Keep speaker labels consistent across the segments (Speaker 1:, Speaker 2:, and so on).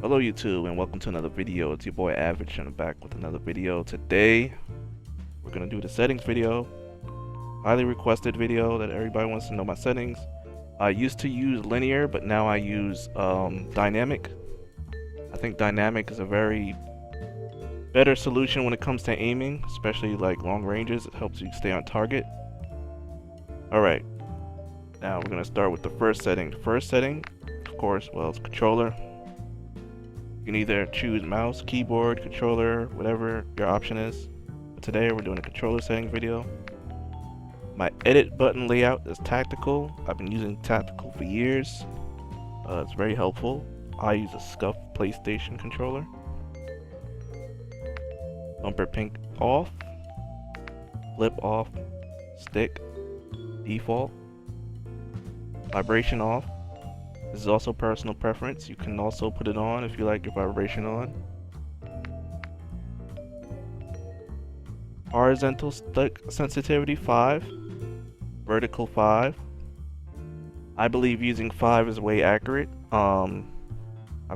Speaker 1: Hello YouTube and welcome to another video. It's your boy Average and I'm back with another video. Today we're gonna do the settings video. Highly requested video that everybody wants to know my settings. I used to use linear, but now I use dynamic. I think dynamic is a very better solution when it comes to aiming, especially like long ranges. It helps you stay on target. Alright, now we're gonna start with the first setting. The first setting, of course, well, it's controller. You can either choose mouse, keyboard, controller, whatever your option is. But today we're doing a controller settings video. My edit button layout is tactical. I've been using tactical for years. It's very helpful. I use a SCUF PlayStation controller. Bumper pink off, flip off, stick, default, vibration off. This is also personal preference. You can also put it on if you like your vibration on. Horizontal stick sensitivity 5, vertical 5. I believe using 5 is way accurate. I've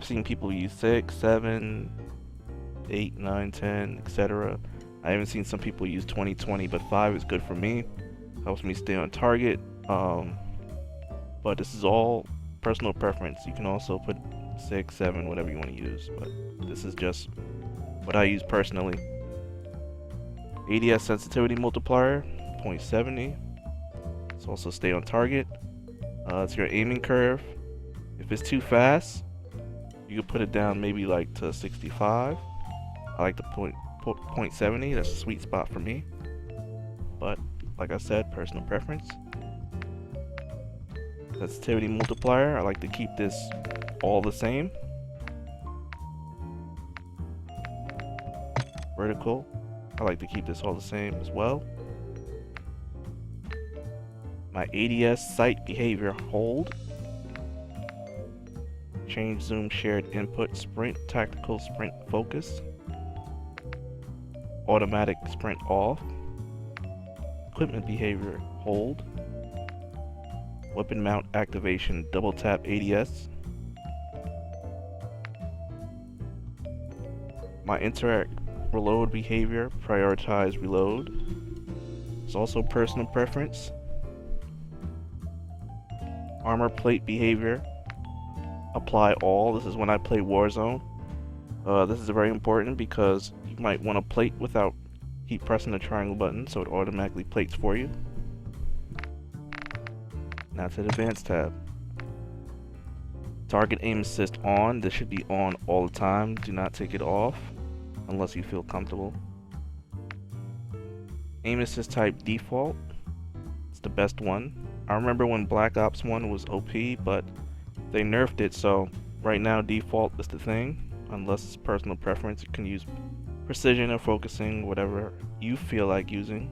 Speaker 1: seen people use 6, 7, 8, 9, 10, etc. I haven't seen some people use 20, but 5 is good for me. Helps me stay on target. But this is all personal preference. You can also put 6, 7, whatever you want to use, but this is just what I use personally. ADS sensitivity multiplier 0.70. It's also stay on target. It's your aiming curve. If it's too fast, you can put it down maybe like to 65. I like the 0.70. That's a sweet spot for me. But like I said, personal preference. Sensitivity multiplier, I like to keep this all the same. Vertical, I like to keep this all the same as well. My ADS sight behavior hold. Change zoom shared input sprint tactical sprint focus. Automatic sprint off. Equipment behavior hold. Weapon mount activation, double tap ADS. My interact reload behavior, prioritize reload. It's also personal preference. Armor plate behavior, apply all. This is when I play Warzone. This is very important because you might want to plate without keep pressing the triangle button, so it automatically plates for you. Now to the advanced tab. Target aim assist on. This should be on all the time. Do not take it off unless you feel comfortable. Aim assist type default. It's the best one. I remember when Black Ops 1 was OP, but they nerfed it, so right now default is the thing. Unless it's personal preference, you can use precision or focusing, whatever you feel like using.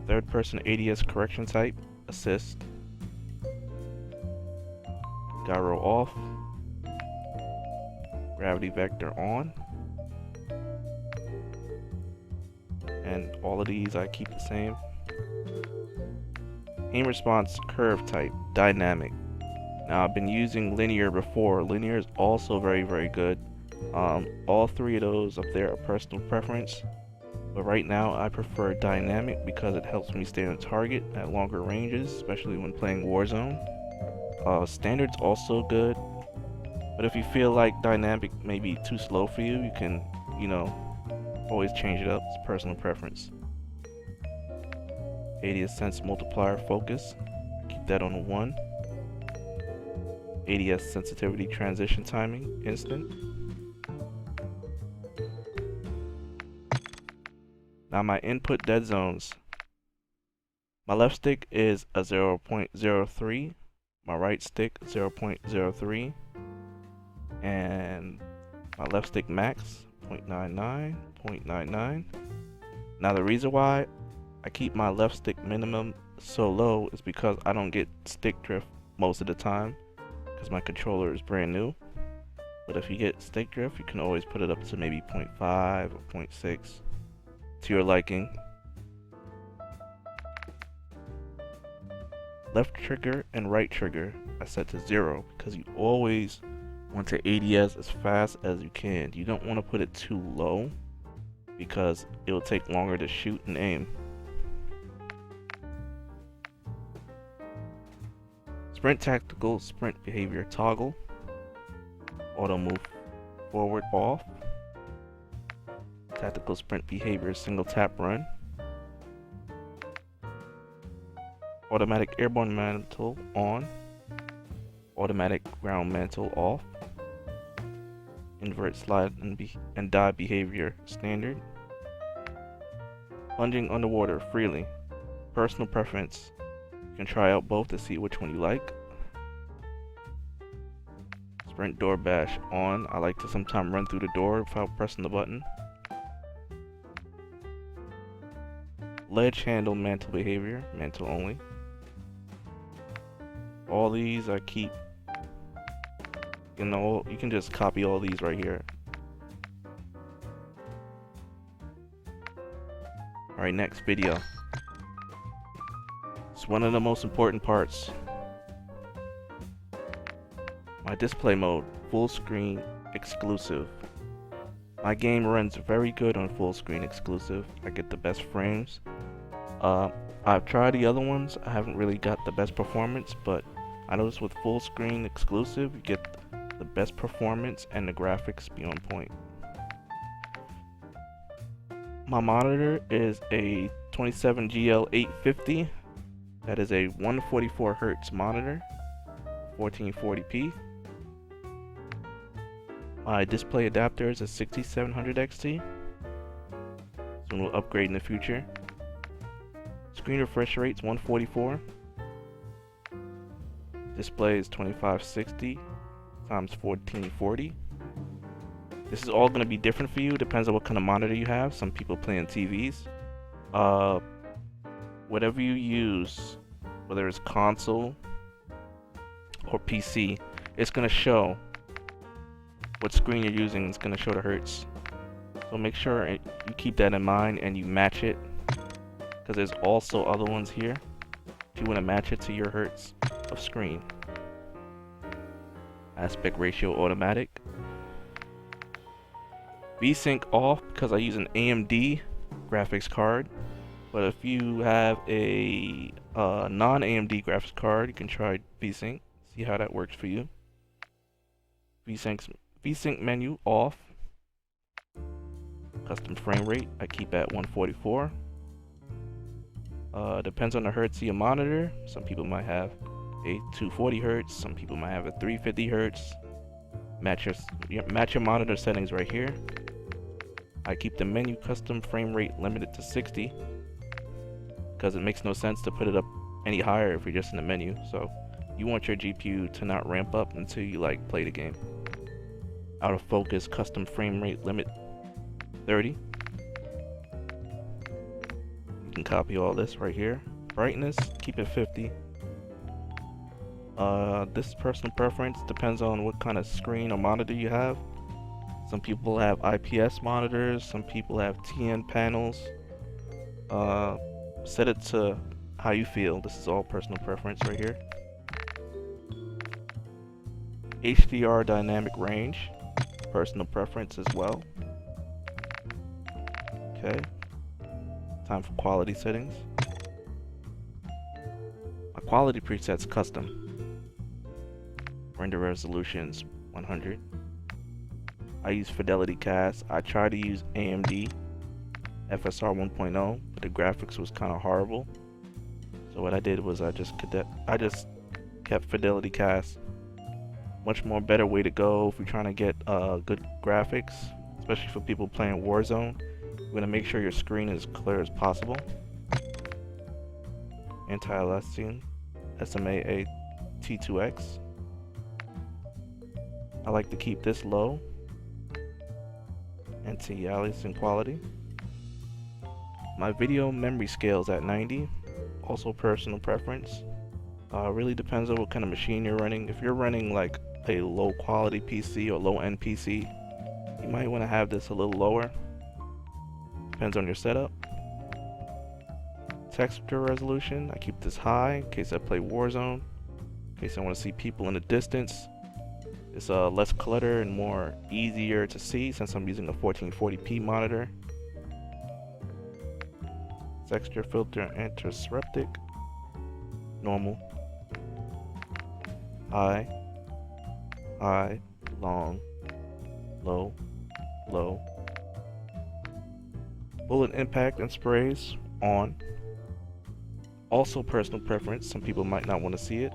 Speaker 1: Third person ADS correction type. Assist, gyro off, gravity vector on, and all of these I keep the same. Aim response curve type, dynamic. Now I've been using linear before. Linear is also very good. All three of those up there are personal preference. But right now I prefer dynamic because it helps me stay on target at longer ranges, especially when playing Warzone. Standard's also good, but if you feel like dynamic may be too slow for you, you can, always change it up. It's personal preference. ADS sense multiplier focus, keep that on a 1. ADS sensitivity transition timing instant. Now my input dead zones. My left stick is a 0.03, my right stick 0.03, and my left stick max 0.99, 0.99. Now the reason why I keep my left stick minimum so low is because I don't get stick drift most of the time because my controller is brand new. But if you get stick drift, you can always put it up to maybe 0.5 or 0.6. to your liking. Left trigger and right trigger I set to 0 because you always Want to ADS as fast as you can. You don't want to put it too low because it will take longer to shoot and aim. Sprint tactical sprint behavior toggle. Auto move forward off. Tactical sprint behavior single tap run. Automatic airborne mantle on. Automatic ground mantle off. Invert slide and dive behavior standard. Plunging underwater freely. Personal preference. You can try out both to see which one you like. Sprint door bash on. I like to sometimes run through the door without pressing the button. Ledge handle mantle behavior, mantle only. All these I keep. You know, you can just copy all these right here. Alright, next video. It's one of the most important parts. My display mode, full screen exclusive. My game runs very good on full screen exclusive. I get the best frames. I've tried the other ones. I haven't really got the best performance, but I noticed with full screen exclusive, you get the best performance and the graphics be on point. My monitor is a 27GL850. That is a 144 Hz monitor, 1440p. My display adapter is a 6700 XT. So we'll upgrade in the future. Screen refresh rate's 144. Display is 2560 times 1440. This is all going to be different for you. Depends on what kind of monitor you have. Some people play on TVs. Whatever you use, whether it's console or PC, it's going to show what screen you're using. It's going to show the hertz. So make sure you keep that in mind and you match it, because there's also other ones here if you want to match it to your hertz of screen. Aspect ratio automatic. VSync off because I use an AMD graphics card. But if you have a non-AMD graphics card, you can try VSync. See how that works for you. VSync menu off. Custom frame rate I keep at 144. Depends on the hertz of your monitor. Some people might have a 240 hertz. Some people might have a 350 hertz. Match your monitor settings right here. I keep the menu custom frame rate limited to 60 because it makes no sense to put it up any higher if you're just in the menu. So you want your GPU to not ramp up until you play the game. Out of focus custom frame rate limit 30. You can copy all this right here. Brightness, keep it 50. This is personal preference, depends on what kind of screen or monitor you have. Some people have IPS monitors, some people have TN panels. Set it to how you feel. This is all personal preference right here. HDR dynamic range, personal preference as well. Okay. Time for quality settings. My quality preset's custom. Render resolutions 100. I use Fidelity Cast. I tried to use AMD FSR 1.0, but the graphics was kind of horrible. So what I did was I just kept Fidelity Cast. Much more better way to go if you're trying to get good graphics, especially for people playing Warzone. You're gonna make sure your screen is clear as possible. Anti-aliasing SMA T2X. I like to keep this low. Anti-aliasing quality. My video memory scale is at 90. Also personal preference. Really depends on what kind of machine you're running. If you're running like a low quality PC or low end PC, you might want to have this a little lower. Depends on your setup. Texture resolution, I keep this high in case I play Warzone, in case I want to see people in the distance. It's less clutter and more easier to see since I'm using a 1440p monitor. Texture filter anti-disruptic. Normal. High. High. Long. Low. Low. Bullet impact and sprays on. Also personal preference, some people might not want to see it.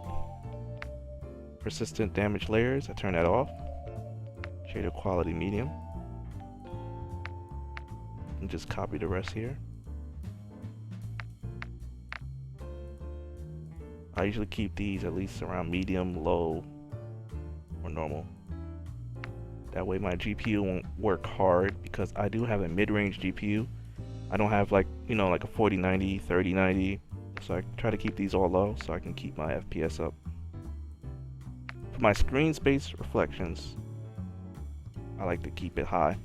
Speaker 1: Persistent damage layers, I turn that off. Shader quality medium. And just copy the rest here. I usually keep these at least around medium, low, or normal. That way my GPU won't work hard because I do have a mid-range GPU. I don't have like, you know, like a 4090, 3090. So I try to keep these all low so I can keep my FPS up. For my screen space reflections, I like to keep it high.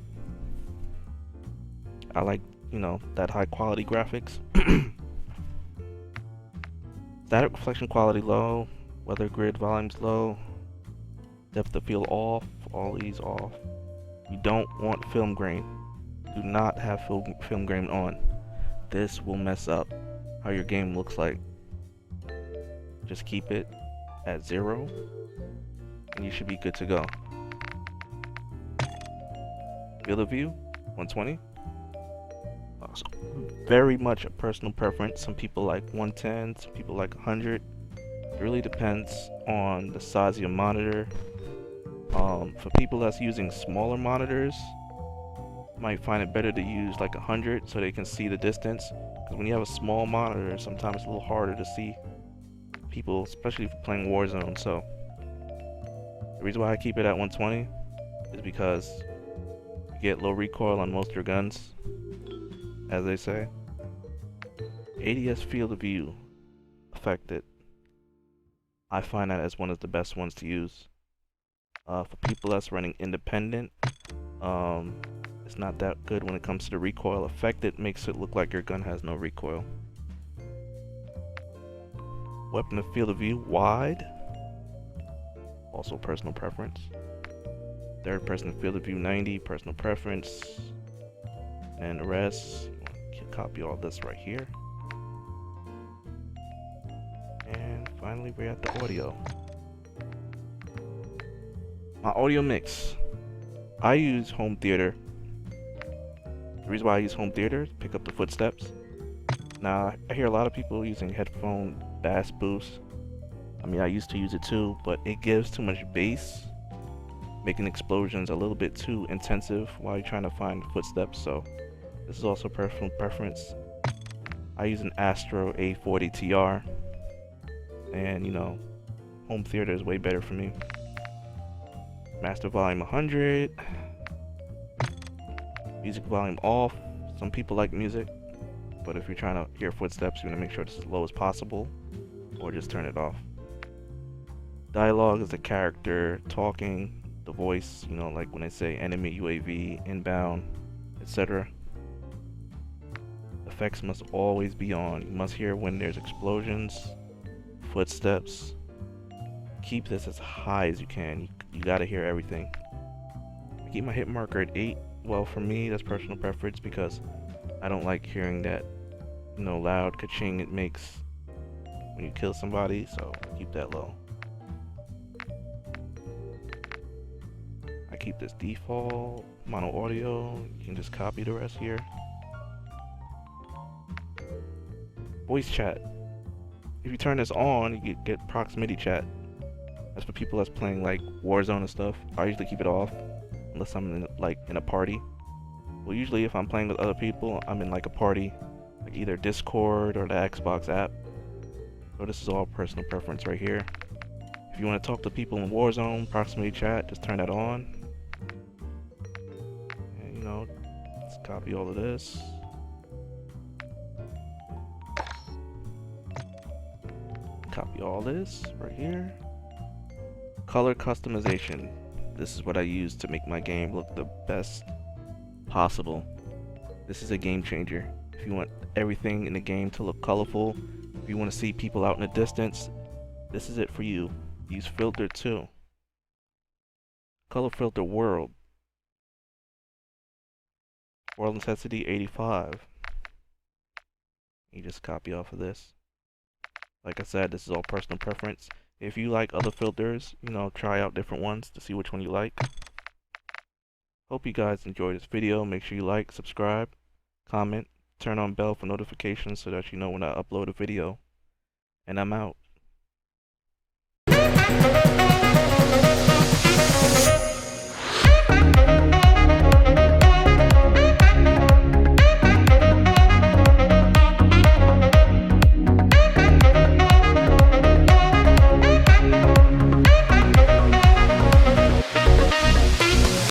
Speaker 1: I like, you know, that high quality graphics. Static reflection quality low, weather grid volumes low, depth of field off, all these off. You don't want film grain. Do not have film grain on. This will mess up how your game looks like. Just keep it at 0 and you should be good to go. Field of view 120. So very much a personal preference. Some people like 110, some people like 100. It really depends on the size of your monitor. For people that's using smaller monitors, might find it better to use like 100 so they can see the distance. Because when you have a small monitor, sometimes it's a little harder to see people, especially if you're playing Warzone. So the reason why I keep it at 120 is because you get low recoil on most of your guns, as they say. ADS field of view affected. I find that as one of the best ones to use. For people that's running independent, it's not that good when it comes to the recoil. Affected makes it look like your gun has no recoil. Weapon of field of view wide. Also personal preference. Third person field of view 90, personal preference. And the rest, copy all this right here. And finally we're at the audio. My audio mix. I use home theater. The reason why I use home theater is to pick up the footsteps. Now, I hear a lot of people using headphone bass boost. I mean, I used to use it too, but it gives too much bass, making explosions a little bit too intensive while you're trying to find footsteps. So this is also personal preference. I use an Astro A40 TR, and you know, home theater is way better for me. Master volume 100. Music volume off. Some people like music, but if you're trying to hear footsteps, you want to make sure it's as low as possible, or just turn it off. Dialogue is the character talking, the voice, you know, like when they say enemy UAV, inbound, etc. Effects must always be on. You must hear when there's explosions, footsteps. Keep this as high as you can. You gotta hear everything. I keep my hit marker at 8. Well, for me, that's personal preference because I don't like hearing that, you know, loud ka-ching it makes when you kill somebody, so keep that low. I keep this default, mono audio. You can just copy the rest here. Voice chat. If you turn this on, you get proximity chat. That's for people that's playing like Warzone and stuff. I usually keep it off unless I'm in a party. Well, usually if I'm playing with other people, I'm in like a party, like either Discord or the Xbox app. So this is all personal preference right here. If you want to talk to people in Warzone, proximity chat, just turn that on. And you know, let's copy all of this. Copy all this right here. Color customization. This is what I use to make my game look the best possible. This is a game changer. If you want everything in the game to look colorful, if you want to see people out in the distance, this is it for you. Use filter 2. Color filter world. World intensity 85. You just copy off of this. Like I said, this is all personal preference. If you like other filters, try out different ones to see which one you like. Hope you guys enjoyed this video. Make sure you like, subscribe, comment, turn on bell for notifications so that you know when I upload a video. And I'm out.